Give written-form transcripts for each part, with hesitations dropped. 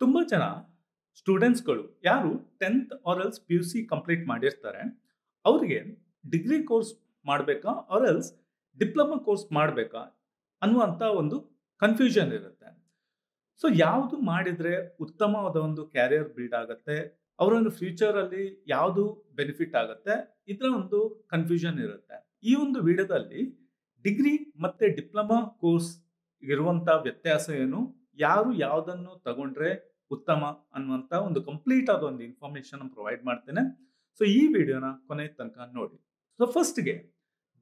ತುಂಬಾ ಜನ ಸ್ಟೂಡೆಂಟ್ಸ್‌ಗಳು ಯಾರು 10th R else PUC complete ಮಾಡಿರ್ತಾರೆ, ಅವ್ರಿಗೆ ಡಿಗ್ರಿ ಕೋರ್ಸ್ ಮಾಡ್ಬೇಕಾ ಆರ್ ಎಲ್ಸ್ ಡಿಪ್ಲೊಮಾ ಕೋರ್ಸ್ ಮಾಡ್ಬೇಕಾ ಅನ್ನುವಂಥ ಒಂದು ಕನ್ಫ್ಯೂಷನ್ ಇರುತ್ತೆ. ಸೊ ಯಾವುದು ಮಾಡಿದ್ರೆ ಉತ್ತಮವಾದ ಒಂದು ಕ್ಯಾರಿಯರ್ ಬಿಲ್ಡ್ ಆಗತ್ತೆ, ಅವರ ಒಂದು ಫ್ಯೂಚರಲ್ಲಿ ಯಾವುದು ಬೆನಿಫಿಟ್ ಆಗತ್ತೆ, ಇದರ ಒಂದು ಕನ್ಫ್ಯೂಷನ್ ಇರುತ್ತೆ. ಈ ಒಂದು ವಿಡಿಯೋದಲ್ಲಿ ಡಿಗ್ರಿ ಮತ್ತೆ ಡಿಪ್ಲೊಮಾ ಕೋರ್ಸ್ ಇರುವಂತ ವ್ಯತ್ಯಾಸ ಏನು, ಯಾರು ಯಾವುದನ್ನು ತಗೊಂಡ್ರೆ ಉತ್ತಮ ಅನ್ನುವಂತ ಒಂದು ಕಂಪ್ಲೀಟ್ ಆದ ಒಂದು ಇನ್ಫಾರ್ಮೇಶನ್ ಪ್ರೊವೈಡ್ ಮಾಡ್ತೇನೆ. ಸೊ ಈ ವಿಡಿಯೋನ ಕೊನೆ ತನಕ ನೋಡಿ. ಸೊ ಫಸ್ಟ್ಗೆ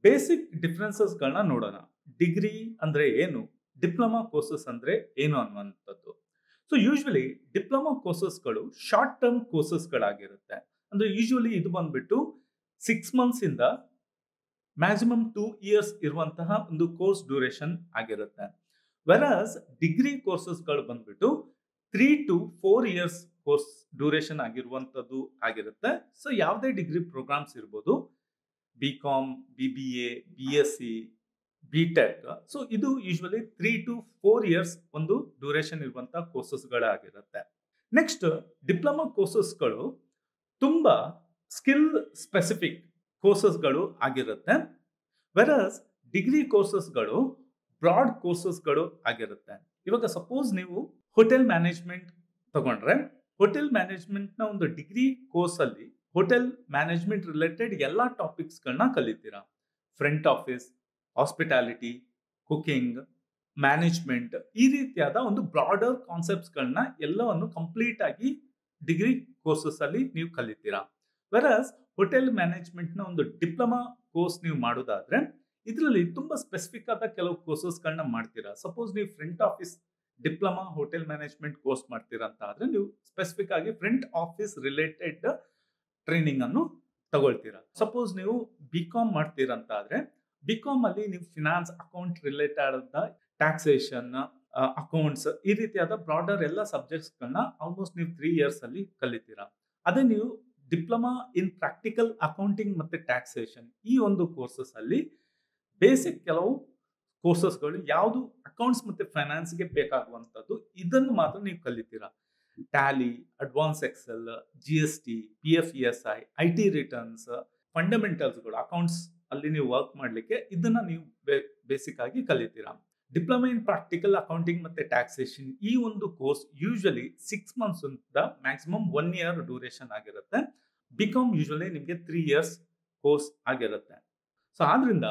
ಬೇಸಿಕ್ ಡಿಫ್ರೆನ್ಸಸ್ಗಳನ್ನ ನೋಡೋಣ. ಡಿಗ್ರಿ ಅಂದ್ರೆ ಏನು, ಡಿಪ್ಲೊಮಾ ಕೋರ್ಸಸ್ ಅಂದ್ರೆ ಏನು ಅನ್ನುವಂಥದ್ದು. ಸೊ ಯೂಶುವಲಿ ಡಿಪ್ಲೊಮಾ ಕೋರ್ಸಸ್ಗಳು ಶಾರ್ಟ್ ಟರ್ಮ್ ಕೋರ್ಸಸ್ಗಳಾಗಿರುತ್ತೆ. ಅಂದ್ರೆ ಯೂಶುವಲಿ ಇದು ಬಂದ್ಬಿಟ್ಟು 6 ಮಂತ್ಸ್ ಇಂದ ಮ್ಯಾಕ್ಸಿಮಮ್ 2 ಇಯರ್ಸ್ ಇರುವಂತಹ ಒಂದು ಕೋರ್ಸ್ ಡ್ಯೂರೇಷನ್ ಆಗಿರುತ್ತೆ. ವೆರಾಸ್ ಡಿಗ್ರಿ ಕೋರ್ಸಸ್ಗಳು ಬಂದ್ಬಿಟ್ಟು 3 to 4 ಇಯರ್ಸ್ ಕೋರ್ಸ್ ಡ್ಯೂರೇಷನ್ ಆಗಿರುವಂತದ್ದು ಆಗಿರುತ್ತೆ. ಸೊ ಯಾವುದೇ ಡಿಗ್ರಿ ಪ್ರೋಗ್ರಾಮ್ಸ್ ಇರ್ಬೋದು, ಬಿ.ಕಾಮ್, ಬಿ.ಬಿ.ಎ, ಬಿ.ಎಸ್.ಸಿ, ಬಿ.ಟೆಕ್. ಸೊ ಇದು ಯೂಶುವಲಿ 3 to 4 ಇಯರ್ಸ್ ಒಂದು ಡ್ಯೂರೇಷನ್ ಇರುವಂತಹ ಕೋರ್ಸಸ್ಗಳಾಗಿರುತ್ತೆ. ನೆಕ್ಸ್ಟ್ ಡಿಪ್ಲೊಮಾ ಕೋರ್ಸಸ್ಗಳು ತುಂಬಾ ಸ್ಕಿಲ್ ಸ್ಪೆಸಿಫಿಕ್ ಕೋರ್ಸಸ್ಗಳು ಆಗಿರುತ್ತೆ. ವೆರಸ್ ಡಿಗ್ರಿ ಕೋರ್ಸಸ್ಗಳು ಬ್ರಾಡ್ ಕೋರ್ಸಸ್ಗಳು ಆಗಿರುತ್ತೆ. ಇವಾಗ ಸಪೋಸ್ ನೀವು ಹೋಟೆಲ್ ಮ್ಯಾನೇಜ್ಮೆಂಟ್ ತಗೊಂಡ್ರೆ, ಹೋಟೆಲ್ ಮ್ಯಾನೇಜ್ಮೆಂಟ್ ನ ಒಂದು ಡಿಗ್ರಿ ಕೋರ್ಸ್ ಅಲ್ಲಿ ಹೋಟೆಲ್ ಮ್ಯಾನೇಜ್ಮೆಂಟ್ ರಿಲೇಟೆಡ್ ಎಲ್ಲಾ ಟಾಪಿಕ್ಸ್ ಗಳನ್ನ ಕಲಿತೀರಾ. Front office, hospitality, cooking, management, ಈ ರೀತಿಯಾದ ಒಂದು ಬ್ರಾಡರ್ ಕಾನ್ಸೆಪ್ಟ್ಸ್ ಗಳನ್ನ ಎಲ್ಲವನ್ನು ಕಂಪ್ಲೀಟ್ ಆಗಿ ಡಿಗ್ರಿ ಕೋರ್ಸಸ್ ಅಲ್ಲಿ ನೀವು ಕಲಿತೀರಾ. ವೆರಸ್ ಹೋಟೆಲ್ ಮ್ಯಾನೇಜ್ಮೆಂಟ್ ನ ಒಂದು ಡಿಪ್ಲೊಮಾ ಕೋರ್ಸ್ ನೀವು ಮಾಡೋದಾದ್ರೆ ಇದರಲ್ಲಿ ತುಂಬಾ ಸ್ಪೆಸಿಫಿಕ್ ಆದ ಕೆಲವು ಕೋರ್ಸಸ್ ಗಳನ್ನ ಮಾಡ್ತೀರಾ. ಸಪೋಸ್ ನೀವು front office diploma hotel management course ಮಾಡ್ತೀರಾ ಅಂತ ಆದ್ರೆ ನೀವು ಸ್ಪೆಸಿಫಿಕ್ ಆಗಿ ಫ್ರಂಟ್ ಆಫೀಸ್ ರಿಲೇಟೆಡ್ ಟ್ರೈನಿಂಗ್ ಅನ್ನು ತಗೊಳ್ತೀರಾ. ಸಪೋಸ್ ನೀವು ಬಿ.ಕಾಮ್ ಮಾಡ್ತೀರಾ ಅಂತ ಆದ್ರೆ ಬಿ.ಕಾಮ್ ಅಲ್ಲಿ ನೀವು ಫಿನಾನ್ಸ್, ಅಕೌಂಟ್ ರಿಲೇಟೆಡ್ ಆದ ಟ್ಯಾಕ್ಸೇಷನ್, ಅಕೌಂಟ್ಸ್, ಈ ರೀತಿಯಾದ ಬ್ರಾಡರ್ ಎಲ್ಲ ಸಬ್ಜೆಕ್ಟ್ಸ್ ಗಳನ್ನ ಆಲ್ಮೋಸ್ಟ್ ನೀವು 3 ಇಯರ್ಸ್ ಅಲ್ಲಿ ಕಲಿತೀರಾ. ಅದೇ ನೀವು ಡಿಪ್ಲೊಮಾ ಇನ್ ಪ್ರಾಕ್ಟಿಕಲ್ ಅಕೌಂಟಿಂಗ್ ಮತ್ತೆ ಟ್ಯಾಕ್ಸೇಷನ್, ಈ ಒಂದು ಕೋರ್ಸಸ್ ಅಲ್ಲಿ ಬೇಸಿಕ್ ಕೆಲವು ಕೋರ್ಸಸ್ಗಳು ಯಾವುದು ಅಕೌಂಟ್ಸ್ ಮತ್ತೆ ಫೈನಾನ್ಸ್ಗೆ ಬೇಕಾಗುವಂತದ್ದು, ಇದನ್ನು ಮಾತ್ರ ನೀವು ಕಲಿತೀರಾ. Tally, advance Excel, GST, PF ESI, IT returns, ಫಂಡಮೆಂಟಲ್ಸ್ಗಳು ಅಕೌಂಟ್ಸ್ ಅಲ್ಲಿ ನೀವು ವರ್ಕ್ ಮಾಡ್ಲಿಕ್ಕೆ ಇದನ್ನ ನೀವು ಬೇಸಿಕ್ ಆಗಿ ಕಲಿತೀರಾ. ಡಿಪ್ಲೊಮಾ ಇನ್ ಪ್ರಾಕ್ಟಿಕಲ್ ಅಕೌಂಟಿಂಗ್ ಮತ್ತೆ ಟ್ಯಾಕ್ಸೇಷನ್, ಈ ಒಂದು ಕೋರ್ಸ್ ಯೂಶುವಲಿ 6 ಮಂತ್ಸ್ ಇಂದ ಮ್ಯಾಕ್ಸಿಮಮ್ 1 ಇಯರ್ ಡ್ಯೂರೇಷನ್ ಆಗಿರುತ್ತೆ. ಬಿ.ಕಾಮ್ ಯೂಶುವಲಿ ನಿಮಗೆ 3 ಇಯರ್ಸ್ ಕೋರ್ಸ್ ಆಗಿರುತ್ತೆ. ಸೊ ಆದ್ರಿಂದ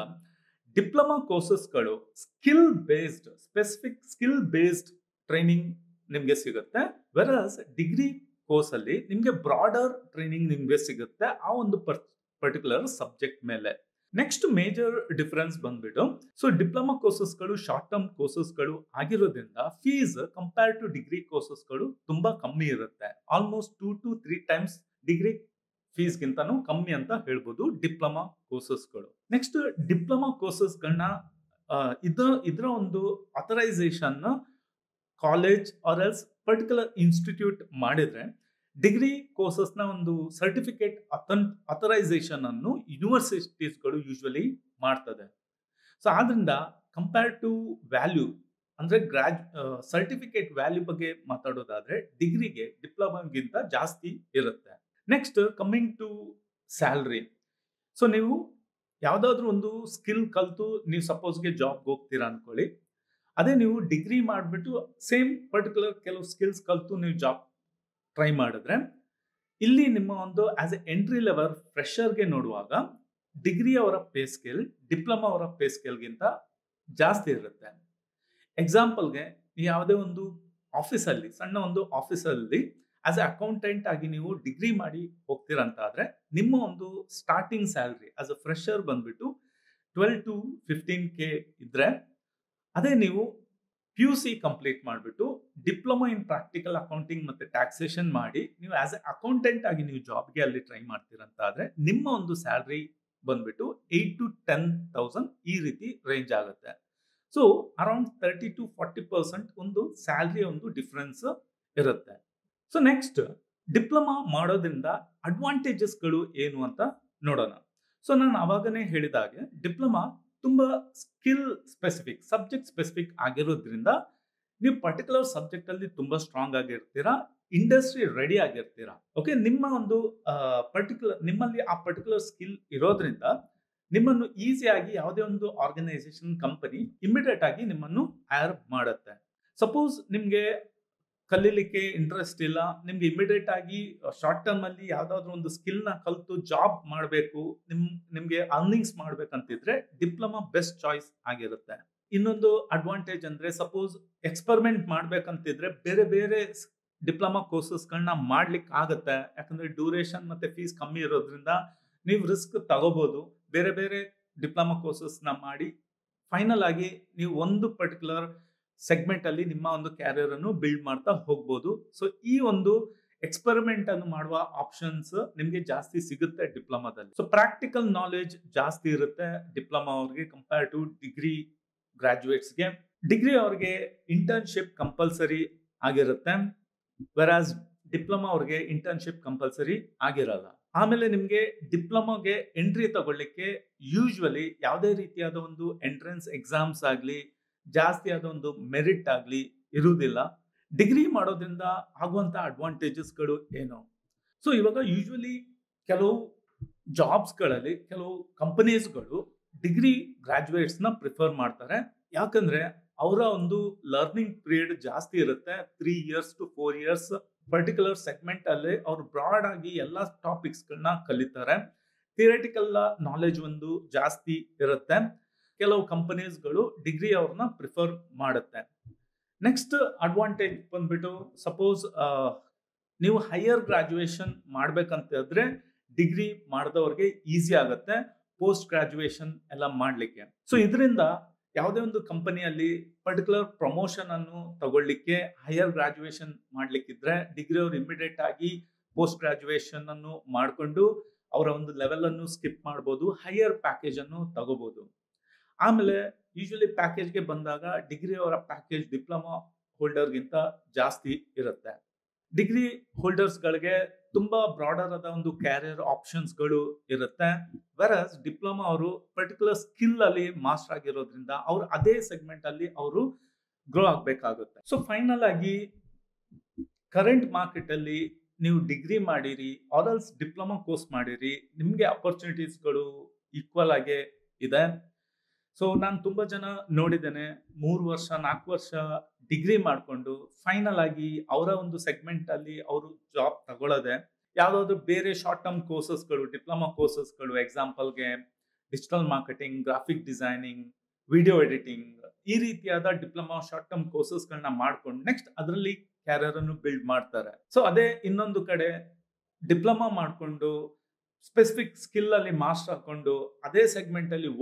ಡಿಪ್ಲೊಮಾ ಕೋರ್ಸಸ್ಗಳು skill based, specific skill based training ನಿಮಗೆ ಸಿಗುತ್ತೆ. ವೆರಸ್ ಡಿಗ್ರಿ ಕೋರ್ಸ್ ಅಲ್ಲಿ ನಿಮಗೆ ಬ್ರಾಡರ್ ಟ್ರೈನಿಂಗ್ ನಿಮಗೆ ಸಿಗುತ್ತೆ ಆ ಒಂದು ಪರ್ಟಿಕ್ಯುಲರ್ ಸಬ್ಜೆಕ್ಟ್ ಮೇಲೆ. ನೆಕ್ಸ್ಟ್ ಮೇಜರ್ ಡಿಫರೆನ್ಸ್ ಬಂದ್ಬಿಟ್ಟು, ಸೊ ಡಿಪ್ಲೊಮಾ ಕೋರ್ಸಸ್ಗಳು ಶಾರ್ಟ್ ಟರ್ಮ್ ಕೋರ್ಸಸ್ಗಳು ಆಗಿರೋದ್ರಿಂದ ಫೀಸ್ ಕಂಪೇರ್ ಟು ಡಿಗ್ರಿ ಕೋರ್ಸಸ್ಗಳು ತುಂಬಾ ಕಮ್ಮಿ ಇರುತ್ತೆ. Almost 2 to 3 times degree fees ಗಿಂತನೂ ಕಮ್ಮಿ ಅಂತ ಹೇಳ್ಬೋದು ಡಿಪ್ಲೊಮಾ ಕೋರ್ಸಸ್ಗಳು. ನೆಕ್ಸ್ಟ್ ಡಿಪ್ಲೊಮಾ ಕೋರ್ಸಸ್ಗಳನ್ನ ಇದರ ಒಂದು authorisation college or else particular institute ಮಾಡಿದ್ರೆ, ಡಿಗ್ರಿ ಕೋರ್ಸಸ್ ನ ಒಂದು ಸರ್ಟಿಫಿಕೇಟ್ ಅಥರೈಸೇಷನ್ ಅನ್ನು ಯೂನಿವರ್ಸಿಟೀಸ್ಗಳು ಯೂಶುವಲಿ ಮಾಡ್ತದೆ. ಸೊ ಆದ್ರಿಂದ ಕಂಪೇರ್ ಟು ವ್ಯಾಲ್ಯೂ ಅಂದ್ರೆ ಸರ್ಟಿಫಿಕೇಟ್ ವ್ಯಾಲ್ಯೂ ಬಗ್ಗೆ ಮಾತಾಡೋದಾದ್ರೆ ಡಿಗ್ರಿಗೆ ಡಿಪ್ಲೊಮಾಗಿಂತ ಜಾಸ್ತಿ ಇರುತ್ತೆ. Next coming to salary. So ನೀವು ಯಾವ್ದಾದ್ರು ಒಂದು ಸ್ಕಿಲ್ ಕಲ್ತು ನೀವು ಸಪೋಸ್ಗೆ ಜಾಬ್ಗೆ ಹೋಗ್ತೀರಾ ಅನ್ಕೊಳ್ಳಿ. ಅದೇ ನೀವು ಡಿಗ್ರಿ ಮಾಡಿಬಿಟ್ಟು ಸೇಮ್ ಪರ್ಟಿಕ್ಯುಲರ್ ಕೆಲವು ಸ್ಕಿಲ್ಸ್ ಕಲ್ತು ನೀವು ಜಾಬ್ ಟ್ರೈ ಮಾಡಿದ್ರೆ, ಇಲ್ಲಿ ನಿಮ್ಮ ಒಂದು ಆಸ್ ಎ ಎಂಟ್ರಿ ಲೆವೆಲ್ ಫ್ರೆಷರ್ಗೆ ನೋಡುವಾಗ ಡಿಗ್ರಿ ಅವರ ಪೇ ಸ್ಕೇಲ್ ಡಿಪ್ಲೊಮಾ ಅವರ ಪೇ ಸ್ಕೇಲ್ಗಿಂತ ಜಾಸ್ತಿ ಇರುತ್ತೆ. ಎಕ್ಸಾಂಪಲ್ಗೆ ಯಾವುದೇ ಒಂದು ಆಫೀಸಲ್ಲಿ, ಸಣ್ಣ ಒಂದು ಆಫೀಸಲ್ಲಿ ಆಸ್ ಎ ಅಕೌಂಟೆಂಟ್ ಆಗಿ ನೀವು ಡಿಗ್ರಿ ಮಾಡಿ ಹೋಗ್ತೀರಾ ಅಂತ ಆದ್ರೆ ನಿಮ್ಮ ಒಂದು starting salary as a fresher ಬಂದ್ಬಿಟ್ಟು 12 to 15K ಇದ್ರೆ, ಅದೇ ನೀವು ಪಿ.ಯು.ಸಿ ಕಂಪ್ಲೀಟ್ ಮಾಡಿಬಿಟ್ಟು ಡಿಪ್ಲೊಮಾ ಇನ್ ಪ್ರಾಕ್ಟಿಕಲ್ ಅಕೌಂಟಿಂಗ್ ಮತ್ತೆ ಟ್ಯಾಕ್ಸೇಷನ್ ಮಾಡಿ ನೀವು ಆಸ್ ಎ ಅಕೌಂಟೆಂಟ್ ಆಗಿ ನೀವು ಜಾಬ್ಗೆ ಅಲ್ಲಿ ಟ್ರೈ ಮಾಡ್ತೀರಂತ ಆದ್ರೆ ನಿಮ್ಮ ಒಂದು ಸ್ಯಾಲ್ರಿ ಬಂದ್ಬಿಟ್ಟು 8 to 10,000 ಈ ರೀತಿ ರೇಂಜ್ ಆಗುತ್ತೆ. ಸೊ ಅರೌಂಡ್ 30 to 40% ಒಂದು ಸ್ಯಾಲ್ರಿ ಒಂದು ಡಿಫರೆನ್ಸ್ ಇರುತ್ತೆ. ಸೊ ನೆಕ್ಸ್ಟ್ ಡಿಪ್ಲೊಮಾ ಮಾಡೋದ್ರಿಂದ ಅಡ್ವಾಂಟೇಜಸ್ಗಳು ಏನು ಅಂತ ನೋಡೋಣ. ಸೊ ನಾನು ಅವಾಗನೇ ಹೇಳಿದಾಗೆ ಡಿಪ್ಲೊಮಾ ತುಂಬಾ ಸ್ಕಿಲ್ ಸ್ಪೆಸಿಫಿಕ್, ಸಬ್ಜೆಕ್ಟ್ ಸ್ಪೆಸಿಫಿಕ್ ಆಗಿರೋದ್ರಿಂದ ನೀವು ಪರ್ಟಿಕ್ಯುಲರ್ ಸಬ್ಜೆಕ್ಟ್ ಅಲ್ಲಿ ತುಂಬಾ ಸ್ಟ್ರಾಂಗ್ ಆಗಿರ್ತೀರಾ, ಇಂಡಸ್ಟ್ರಿ ರೆಡಿ ಆಗಿರ್ತೀರಾ. ಓಕೆ, ನಿಮ್ಮ ಒಂದು ನಿಮ್ಮಲ್ಲಿ ಆ ಪರ್ಟಿಕ್ಯುಲರ್ ಸ್ಕಿಲ್ ಇರೋದ್ರಿಂದ ನಿಮ್ಮನ್ನು ಈಸಿಯಾಗಿ ಯಾವುದೇ ಒಂದು ಆರ್ಗನೈಸೇಷನ್ ಕಂಪನಿ ಇಮಿಡಿಯೇಟ್ ಆಗಿ ನಿಮ್ಮನ್ನು ಹೈರ್ ಮಾಡುತ್ತೆ. ಸಪೋಸ್ ನಿಮ್ಗೆ ಕಲೀಲಿಕ್ಕೆ ಇಂಟ್ರೆಸ್ಟ್ ಇಲ್ಲ, ನಿಮ್ಗೆ ಇಮಿಡಿಯೇಟ್ ಆಗಿ ಶಾರ್ಟ್ ಟರ್ಮ್ ಅಲ್ಲಿ ಯಾವ್ದಾದ್ರು ಒಂದು ಸ್ಕಿಲ್ ನ ಕಲಿತು ಜಾಬ್ ಮಾಡಬೇಕು, ನಿಮ್ಗೆ ಅರ್ನಿಂಗ್ಸ್ ಮಾಡ್ಬೇಕಂತಿದ್ರೆ ಡಿಪ್ಲೊಮಾ ಬೆಸ್ಟ್ ಚಾಯ್ಸ್ ಆಗಿರುತ್ತೆ. ಇನ್ನೊಂದು ಅಡ್ವಾಂಟೇಜ್ ಅಂದ್ರೆ, ಸಪೋಸ್ ಎಕ್ಸ್ಪೆರಿಮೆಂಟ್ ಮಾಡ್ಬೇಕಂತಿದ್ರೆ ಬೇರೆ ಬೇರೆ ಡಿಪ್ಲೊಮಾ ಕೋರ್ಸಸ್ಗಳನ್ನ ಮಾಡ್ಲಿಕ್ಕೆ ಆಗುತ್ತೆ. ಯಾಕಂದ್ರೆ ಡ್ಯೂರೇಷನ್ ಮತ್ತೆ ಫೀಸ್ ಕಮ್ಮಿ ಇರೋದ್ರಿಂದ ನೀವು ರಿಸ್ಕ್ ತಗೋಬಹುದು. ಬೇರೆ ಬೇರೆ ಡಿಪ್ಲೊಮಾ ಕೋರ್ಸಸ್ ನ ಮಾಡಿ ಫೈನಲ್ ಆಗಿ ನೀವು ಒಂದು ಪರ್ಟಿಕ್ಯುಲರ್ ಸೆಗ್ಮೆಂಟ್ ಅಲ್ಲಿ ನಿಮ್ಮ ಒಂದು ಕ್ಯಾರಿಯರ್ ಅನ್ನು ಬಿಲ್ಡ್ ಮಾಡ್ತಾ ಹೋಗ್ಬೋದು. ಸೊ ಈ ಒಂದು ಎಕ್ಸ್ಪೆರಿಮೆಂಟ್ ಅನ್ನು ಮಾಡುವ ಆಪ್ಷನ್ಸ್ ನಿಮ್ಗೆ ಜಾಸ್ತಿ ಸಿಗುತ್ತೆ ಡಿಪ್ಲೊಮಾದಲ್ಲಿ. ಸೊ ಪ್ರಾಕ್ಟಿಕಲ್ ನಾಲೆಜ್ ಜಾಸ್ತಿ ಇರುತ್ತೆ ಡಿಪ್ಲೊಮಾ ಅವ್ರಿಗೆ ಕಂಪೇರ್ ಟು ಡಿಗ್ರಿ ಗ್ರಾಜುಯೇಟ್ಸ್ಗೆ. ಡಿಗ್ರಿ ಅವ್ರಿಗೆ ಇಂಟರ್ನ್ಶಿಪ್ ಕಂಪಲ್ಸರಿ ಆಗಿರುತ್ತೆ, ವೆರಾಸ್ ಡಿಪ್ಲೊಮಾ ಅವ್ರಿಗೆ ಇಂಟರ್ನ್ಶಿಪ್ ಕಂಪಲ್ಸರಿ ಆಗಿರಲ್ಲ. ಆಮೇಲೆ ನಿಮ್ಗೆ ಡಿಪ್ಲೊಮಾಗೆ ಎಂಟ್ರಿ ತಗೊಳ್ಳಿಕ್ಕೆ ಯೂಶುವಲಿ ಯಾವುದೇ ರೀತಿಯಾದ ಒಂದು ಎಂಟ್ರೆನ್ಸ್ ಎಕ್ಸಾಮ್ಸ್ ಆಗ್ಲಿ, ಜಾಸ್ತಿ ಆದ ಒಂದು ಮೆರಿಟ್ ಆಗ್ಲಿ ಇರುವುದಿಲ್ಲ. ಡಿಗ್ರಿ ಮಾಡೋದ್ರಿಂದ ಆಗುವಂತ ಅಡ್ವಾಂಟೇಜಸ್ಗಳು ಏನು? ಸೊ ಇವಾಗ ಯೂಶುವಲಿ ಕೆಲವು ಜಾಬ್ಸ್ಗಳಲ್ಲಿ ಕೆಲವು ಕಂಪನೀಸ್ಗಳು ಡಿಗ್ರಿ ಗ್ರಾಜುಯೇಟ್ಸ್ ನ ಪ್ರಿಫರ್ ಮಾಡ್ತಾರೆ. ಯಾಕಂದ್ರೆ ಅವರ ಒಂದು ಲರ್ನಿಂಗ್ ಪೀರಿಯಡ್ ಜಾಸ್ತಿ ಇರುತ್ತೆ, 3 years to 4 years. Particular segment ಅಲ್ಲಿ ಅವ್ರು ಬ್ರಾಡ್ ಆಗಿ ಎಲ್ಲಾ ಟಾಪಿಕ್ಸ್ ಗಳನ್ನ ಕಲಿತಾರೆ. ಥಿಯರಿಟಿಕಲ್ ನಾಲೆಜ್ ಒಂದು ಜಾಸ್ತಿ ಇರುತ್ತೆ. ಕೆಲವು ಕಂಪನೀಸ್ಗಳು ಡಿಗ್ರಿ ಅವ್ರನ್ನ ಪ್ರಿಫರ್ ಮಾಡುತ್ತೆ. ನೆಕ್ಸ್ಟ್ ಅಡ್ವಾಂಟೇಜ್ ಬಂದ್ಬಿಟ್ಟು, ಸಪೋಸ್ ನೀವು ಹೈಯರ್ ಗ್ರಾಜುಯೇಷನ್ ಮಾಡ್ಬೇಕಂತಿದ್ರೆ ಡಿಗ್ರಿ ಮಾಡಿದವ್ರಿಗೆ ಈಸಿ ಆಗುತ್ತೆ ಪೋಸ್ಟ್ ಗ್ರಾಜುಯೇಷನ್ ಎಲ್ಲ ಮಾಡ್ಲಿಕ್ಕೆ. ಸೊ ಇದರಿಂದ ಯಾವುದೇ ಒಂದು ಕಂಪನಿಯಲ್ಲಿ ಪರ್ಟಿಕ್ಯುಲರ್ ಪ್ರಮೋಷನ್ ಅನ್ನು ತಗೊಳ್ಳಿಕ್ಕೆ ಹೈಯರ್ ಗ್ರಾಜುಯೇಷನ್ ಮಾಡ್ಲಿಕ್ಕಿದ್ರೆ ಡಿಗ್ರಿ ಅವರು ಇಮಿಡಿಯೇಟ್ ಆಗಿ ಪೋಸ್ಟ್ ಗ್ರಾಜುಯೇಷನ್ ಅನ್ನು ಮಾಡಿಕೊಂಡು ಅವರ ಒಂದು ಲೆವೆಲ್ ಅನ್ನು ಸ್ಕಿಪ್ ಮಾಡಬಹುದು, ಹೈಯರ್ ಪ್ಯಾಕೇಜ್ ಅನ್ನು ತಗೋಬಹುದು. ಆಮೇಲೆ ಯೂಶುವಲಿ ಪ್ಯಾಕೇಜ್ಗೆ ಬಂದಾಗ ಡಿಗ್ರಿ ಅವರ ಪ್ಯಾಕೇಜ್ ಡಿಪ್ಲೊಮಾ ಹೋಲ್ಡರ್ಗಿಂತ ಜಾಸ್ತಿ ಇರುತ್ತೆ. ಡಿಗ್ರಿ ಹೋಲ್ಡರ್ಸ್ ಗಳಿಗೆ ತುಂಬಾ ಬ್ರಾಡರ್ ಆದ ಒಂದು ಕ್ಯಾರಿಯರ್ ಆಪ್ಷನ್ಸ್ ಗಳು ಇರುತ್ತೆ. ವೆರಸ್ ಡಿಪ್ಲೊಮಾ ಅವರು ಪರ್ಟಿಕ್ಯುಲರ್ ಸ್ಕಿಲ್ ಅಲ್ಲಿ ಮಾಸ್ಟರ್ ಆಗಿರೋದ್ರಿಂದ ಅವ್ರು ಅದೇ ಸೆಗ್ಮೆಂಟ್ ಅಲ್ಲಿ ಅವರು ಗ್ರೋ ಆಗ್ಬೇಕಾಗುತ್ತೆ. ಸೊ ಫೈನಲ್ ಆಗಿ ಕರೆಂಟ್ ಮಾರ್ಕೆಟ್ ಅಲ್ಲಿ ನೀವು ಡಿಗ್ರಿ ಮಾಡಿರಿ ಆರ್ಎಲ್ಸ್ ಡಿಪ್ಲೊಮಾ ಕೋರ್ಸ್ ಮಾಡಿರಿ, ನಿಮ್ಗೆ ಅಪರ್ಚುನಿಟೀಸ್ಗಳು ಈಕ್ವಲ್ ಆಗೇ ಇದೆ. ಸೊ ನಾನು ತುಂಬಾ ಜನ ನೋಡಿದ್ದೇನೆ, 3 ವರ್ಷ 4 ವರ್ಷ ಡಿಗ್ರಿ ಮಾಡಿಕೊಂಡು ಫೈನಲ್ ಆಗಿ ಅವರ ಒಂದು ಸೆಗ್ಮೆಂಟ್ ಅಲ್ಲಿ ಅವರು ಜಾಬ್ ತಗೊಳ್ಳೋದೆ ಯಾವ್ದಾದ್ರು ಬೇರೆ ಶಾರ್ಟ್ ಟರ್ಮ್ ಕೋರ್ಸಸ್ಗಳು, ಡಿಪ್ಲೊಮಾ ಕೋರ್ಸಸ್ಗಳು, ಎಕ್ಸಾಂಪಲ್ಗೆ digital marketing, graphic designing, video editing, ಈ ರೀತಿಯಾದ ಡಿಪ್ಲೊಮಾ ಶಾರ್ಟ್ ಟರ್ಮ್ ಕೋರ್ಸಸ್ಗಳನ್ನ ಮಾಡ್ಕೊಂಡು ನೆಕ್ಸ್ಟ್ ಅದರಲ್ಲಿ ಕ್ಯಾರಿಯರ್ ಅನ್ನು ಬಿಲ್ಡ್ ಮಾಡ್ತಾರೆ. ಸೊ ಅದೇ ಇನ್ನೊಂದು ಕಡೆ ಡಿಪ್ಲೊಮಾ ಮಾಡಿಕೊಂಡು ಸ್ಪೆಸಿಫಿಕ್ ಸ್ಕಿಲ್ ಅಲ್ಲಿ ಮಾಸ್ಟರ್ ಹಾಕೊಂಡು ಅದೇ ಸೆಗ್ಮೆಂಟ್ ಅಲ್ಲಿ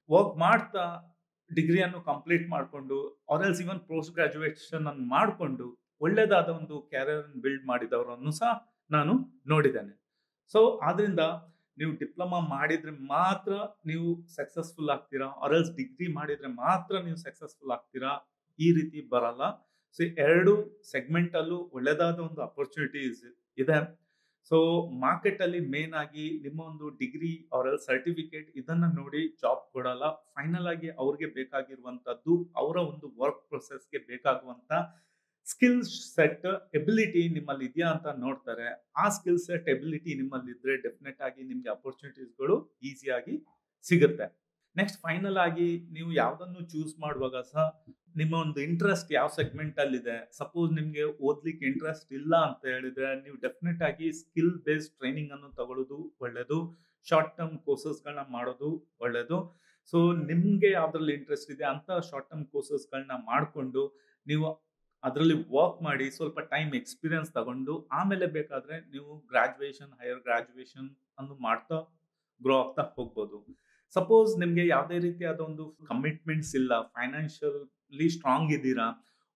ವರ್ಕ್ ಮಾಡ್ತಾ ಡಿಗ್ರಿಯನ್ನು ಕಂಪ್ಲೀಟ್ ಮಾಡಿಕೊಂಡು ಆರ್ಎಲ್ಸ್ ಇವನ್ ಪೋಸ್ಟ್ ಗ್ರಾಜುಯೇಷನ್ ಅನ್ನು ಮಾಡಿಕೊಂಡು ಒಳ್ಳೆದಾದ ಒಂದು ಕ್ಯಾರಿಯರ್ ಬಿಲ್ಡ್ ಮಾಡಿದವರನ್ನು ಸಹ ನಾನು ನೋಡಿದ್ದೇನೆ. ಸೊ ಆದ್ರಿಂದ ನೀವು ಡಿಪ್ಲೊಮಾ ಮಾಡಿದ್ರೆ ಮಾತ್ರ ನೀವು ಸಕ್ಸಸ್ಫುಲ್ ಆಗ್ತೀರಾ, ಆರ್ಎಲ್ಸ್ ಡಿಗ್ರಿ ಮಾಡಿದ್ರೆ ಮಾತ್ರ ನೀವು ಸಕ್ಸಸ್ಫುಲ್ ಆಗ್ತೀರಾ, ಈ ರೀತಿ ಬರಲ್ಲ. ಸೊ ಎರಡು ಸೆಗ್ಮೆಂಟ್ ಅಲ್ಲೂ ಒಳ್ಳೆದಾದ ಒಂದು ಅಪರ್ಚುನಿಟೀಸ್ ಇದೆ. ಸೊ ಮಾರ್ಕೆಟ್ ಅಲ್ಲಿ ಮೇನ್ ಆಗಿ ನಿಮ್ಮ ಒಂದು ಡಿಗ್ರಿ ಆರ್ ಸರ್ಟಿಫಿಕೇಟ್ ಇದನ್ನ ನೋಡಿ ಜಾಬ್ ಕೊಡಲ್ಲ. ಫೈನಲ್ ಆಗಿ ಅವ್ರಿಗೆ ಬೇಕಾಗಿರುವಂತದ್ದು ಅವರ ಒಂದು ವರ್ಕ್ ಪ್ರೊಸೆಸ್ಗೆ ಬೇಕಾಗುವಂತ ಸ್ಕಿಲ್ ಸೆಟ್ ಎಬಿಲಿಟಿ ನಿಮ್ಮಲ್ಲಿ ಇದೆಯಾ ಅಂತ ನೋಡ್ತಾರೆ. ಆ ಸ್ಕಿಲ್ ಸೆಟ್ ಎಬಿಲಿಟಿ ನಿಮ್ಮಲ್ಲಿ ಇದ್ರೆ ಡೆಫಿನೆಟ್ ಆಗಿ ನಿಮ್ಗೆ ಅಪರ್ಚುನಿಟೀಸ್ಗಳು ಈಸಿಯಾಗಿ ಸಿಗುತ್ತೆ. ನೆಕ್ಸ್ಟ್ ಫೈನಲ್ ಆಗಿ ನೀವು ಯಾವ್ದನ್ನು ಚೂಸ್ ಮಾಡುವಾಗ ಸಹ ನಿಮ್ಮ ಒಂದು ಇಂಟ್ರೆಸ್ಟ್ ಯಾವ ಸೆಗ್ಮೆಂಟ್ ಅಲ್ಲಿ ಇದೆ. ಸಪೋಸ್ ನಿಮ್ಗೆ ಓದ್ಲಿಕ್ಕೆ ಇಂಟ್ರೆಸ್ಟ್ ಇಲ್ಲ ಅಂತ ಹೇಳಿದ್ರೆ ನೀವು ಡೆಫಿನೆಟ್ ಆಗಿ ಸ್ಕಿಲ್ ಬೇಸ್ಡ್ ಟ್ರೈನಿಂಗ್ ಅನ್ನು ತಗೊಳ್ಳೋದು ಒಳ್ಳೇದು, ಶಾರ್ಟ್ ಟರ್ಮ್ ಕೋರ್ಸಸ್ ಗಳನ್ನ ಮಾಡೋದು ಒಳ್ಳೇದು. ಸೊ ನಿಮ್ಗೆ ಯಾವ್ದ್ರಲ್ಲಿ ಇಂಟ್ರೆಸ್ಟ್ ಇದೆ ಅಂತ ಶಾರ್ಟ್ ಟರ್ಮ್ ಕೋರ್ಸಸ್ ಗಳನ್ನ ಮಾಡ್ಕೊಂಡು ನೀವು ಅದರಲ್ಲಿ ವರ್ಕ್ ಮಾಡಿ ಸ್ವಲ್ಪ ಟೈಮ್ ಎಕ್ಸ್ಪೀರಿಯನ್ಸ್ ತಗೊಂಡು ಆಮೇಲೆ ಬೇಕಾದ್ರೆ ನೀವು ಗ್ರಾಜುಯೇಷನ್, ಹೈಯರ್ ಗ್ರಾಜುಯೇಷನ್ ಅನ್ನು ಮಾಡ್ತಾ ಗ್ರೋ ಆಗ್ತಾ ಹೋಗ್ಬೋದು. ಸಪೋಸ್ ನಿಮ್ಗೆ ಯಾವುದೇ ರೀತಿಯಾದ ಒಂದು ಕಮಿಟ್ಮೆಂಟ್ಸ್ ಇಲ್ಲ, ಫೈನಾನ್ಷಿಯಲಿ ಸ್ಟ್ರಾಂಗ್ ಇದ್ದೀರಾ,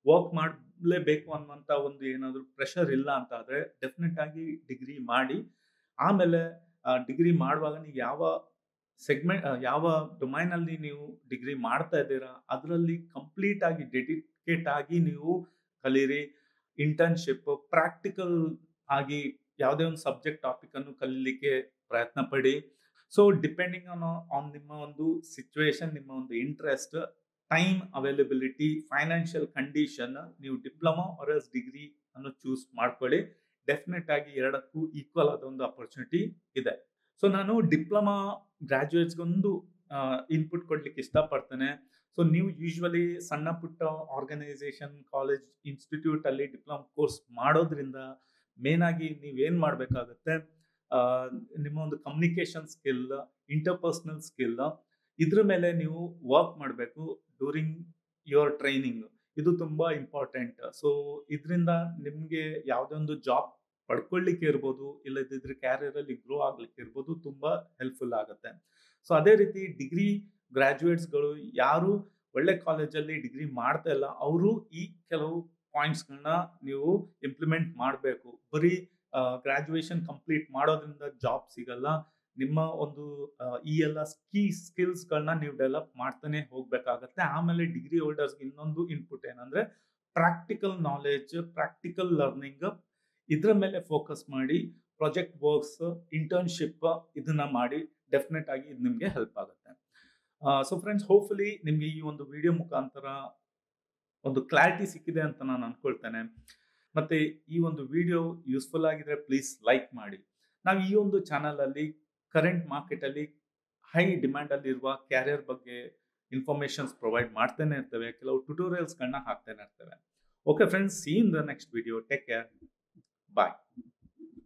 ವರ್ಕ್ ಮಾಡಲೇಬೇಕು ಅನ್ನುವಂತ ಒಂದು ಏನಾದ್ರು ಪ್ರೆಷರ್ ಇಲ್ಲ ಅಂತ ಆದ್ರೆ ಡೆಫಿನೆಟ್ ಆಗಿ ಡಿಗ್ರಿ ಮಾಡಿ. ಆಮೇಲೆ ಡಿಗ್ರಿ ಮಾಡುವಾಗ ನೀವು ಯಾವ ಡೊಮೈನ್ ಅಲ್ಲಿ ನೀವು ಡಿಗ್ರಿ ಮಾಡ್ತಾ ಇದ್ದೀರಾ ಅದರಲ್ಲಿ ಕಂಪ್ಲೀಟ್ ಆಗಿ ಡೆಡಿಕೇಟ್ ಆಗಿ ನೀವು ಕಲೀರಿ. ಇಂಟರ್ನ್ಶಿಪ್, ಪ್ರಾಕ್ಟಿಕಲ್ ಆಗಿ ಯಾವುದೇ ಒಂದು ಸಬ್ಜೆಕ್ಟ್ ಟಾಪಿಕ್ ಅನ್ನು ಕಲೀಲಿಕ್ಕೆ ಪ್ರಯತ್ನ ಪಡಿ. ಸೊ ಡಿಪೆಂಡಿಂಗ್ ಆನ್ ನಿಮ್ಮ ಒಂದು ಸಿಚುವೇಶನ್, ನಿಮ್ಮ ಒಂದು interest, time availability, financial condition, ನೀವು ಡಿಪ್ಲೊಮಾ ಆರ್ ಎಲ್ಸ್ ಡಿಗ್ರಿ ಅನ್ನು ಚೂಸ್ ಮಾಡ್ಕೊಳ್ಳಿ. ಡೆಫಿನೆಟ್ ಆಗಿ ಎರಡಕ್ಕೂ ಈಕ್ವಲ್ ಆದ ಒಂದು ಅಪರ್ಚುನಿಟಿ ಇದೆ. ಸೊ ನಾನು ಡಿಪ್ಲೊಮಾ ಗ್ರಾಜುಯೇಟ್ಸ್ಗೊಂದು ಇನ್ಪುಟ್ ಕೊಡ್ಲಿಕ್ಕೆ ಇಷ್ಟಪಡ್ತೇನೆ. ಸೊ ನೀವು ಯೂಶ್ವಲಿ ಸಣ್ಣ ಪುಟ್ಟ ಆರ್ಗನೈಸೇಷನ್, ಕಾಲೇಜ್, ಇನ್ಸ್ಟಿಟ್ಯೂಟ್ ಅಲ್ಲಿ ಡಿಪ್ಲೊಮಾ ಕೋರ್ಸ್ ಮಾಡೋದ್ರಿಂದ ಮೇನ್ ಆಗಿ ನೀವೇನ್ ಮಾಡ್ಬೇಕಾಗತ್ತೆ, ನಿಮ್ಮ ಒಂದು ಕಮ್ಯುನಿಕೇಶನ್ ಸ್ಕಿಲ್, ಇಂಟರ್ಪರ್ಸನಲ್ ಸ್ಕಿಲ್, ಇದ್ರ ಮೇಲೆ ನೀವು ವರ್ಕ್ ಮಾಡಬೇಕು ಡ್ಯೂರಿಂಗ್ ಯುವರ್ ಟ್ರೈನಿಂಗ್. ಇದು ತುಂಬಾ ಇಂಪಾರ್ಟೆಂಟ್. ಸೊ ಇದರಿಂದ ನಿಮ್ಗೆ ಯಾವುದೇ ಒಂದು ಜಾಬ್ ಪಡ್ಕೊಳ್ಳಿಕ್ಕೆ ಇರ್ಬೋದು, ಇಲ್ಲದಿದ್ರೆ ಕ್ಯಾರಿಯರ್ ಅಲ್ಲಿ ಗ್ರೋ ಆಗ್ಲಿಕ್ಕೆ ಇರ್ಬೋದು, ತುಂಬಾ ಹೆಲ್ಪ್ಫುಲ್ ಆಗುತ್ತೆ. ಸೊ ಅದೇ ರೀತಿ ಡಿಗ್ರಿ ಗ್ರಾಜುಯೇಟ್ಸ್ಗಳು ಯಾರು ಒಳ್ಳೆ ಕಾಲೇಜಲ್ಲಿ ಡಿಗ್ರಿ ಮಾಡ್ತಾ ಇಲ್ಲ, ಅವರು ಈ ಕೆಲವು ಪಾಯಿಂಟ್ಸ್ಗಳನ್ನ ನೀವು ಇಂಪ್ಲಿಮೆಂಟ್ ಮಾಡಬೇಕು. ಬರೀ ಗ್ರಾಜುಯೇಷನ್ ಕಂಪ್ಲೀಟ್ ಮಾಡೋದ್ರಿಂದ ಜಾಬ್ ಸಿಗಲ್ಲ. ನಿಮ್ಮ ಒಂದು ಈ ಎಲ್ಲ ಸ್ಕಿಲ್ಸ್ಗಳನ್ನ ನೀವು ಡೆವಲಪ್ ಮಾಡ್ತಾನೆ ಹೋಗ್ಬೇಕಾಗತ್ತೆ. ಆಮೇಲೆ ಡಿಗ್ರಿ ಹೋಲ್ಡರ್ಸ್ಗೆ ಇನ್ನೊಂದು ಇನ್ಪುಟ್ ಏನಂದ್ರೆ ಪ್ರಾಕ್ಟಿಕಲ್ ನಾಲೆಜ್, ಪ್ರಾಕ್ಟಿಕಲ್ ಲರ್ನಿಂಗ್, ಇದ್ರ ಮೇಲೆ ಫೋಕಸ್ ಮಾಡಿ ಪ್ರಾಜೆಕ್ಟ್ ವರ್ಕ್ಸ್, ಇಂಟರ್ನ್ಶಿಪ್ ಇದನ್ನ ಮಾಡಿ. ಡೆಫಿನೆಟ್ ಆಗಿ ಇದು ನಿಮ್ಗೆ ಹೆಲ್ಪ್ ಆಗುತ್ತೆ. ಸೊ ಫ್ರೆಂಡ್ಸ್, ಹೋಪ್ಫುಲಿ ನಿಮ್ಗೆ ಈ ಒಂದು ವಿಡಿಯೋ ಮುಖಾಂತರ ಒಂದು ಕ್ಲಾರಿಟಿ ಸಿಕ್ಕಿದೆ ಅಂತ ನಾನು ಅನ್ಕೊಳ್ತೇನೆ. ಮತ್ತೆ ಈ ಒಂದು ವಿಡಿಯೋ ಯೂಸ್ಫುಲ್ ಆಗಿದ್ರೆ ಪ್ಲೀಸ್ ಲೈಕ್ ಮಾಡಿ. ನಾವು ಈ ಒಂದು ಚಾನಲ್ ಅಲ್ಲಿ ಕರೆಂಟ್ ಮಾರ್ಕೆಟ್ ಅಲ್ಲಿ ಹೈ ಡಿಮ್ಯಾಂಡ್ ಅಲ್ಲಿ ಇರುವ ಕ್ಯಾರಿಯರ್ ಬಗ್ಗೆ ಇನ್ಫಾರ್ಮೇಶನ್ಸ್ ಪ್ರೊವೈಡ್ ಮಾಡ್ತಾನೆ ಇರ್ತೇವೆ, ಕೆಲವು ಟ್ಯುಟೋರಿಯಲ್ಸ್ ಗಳನ್ನ ಹಾಕ್ತಾನೆ ಇರ್ತೇವೆ. Okay friends, see in the next video. Take care, bye.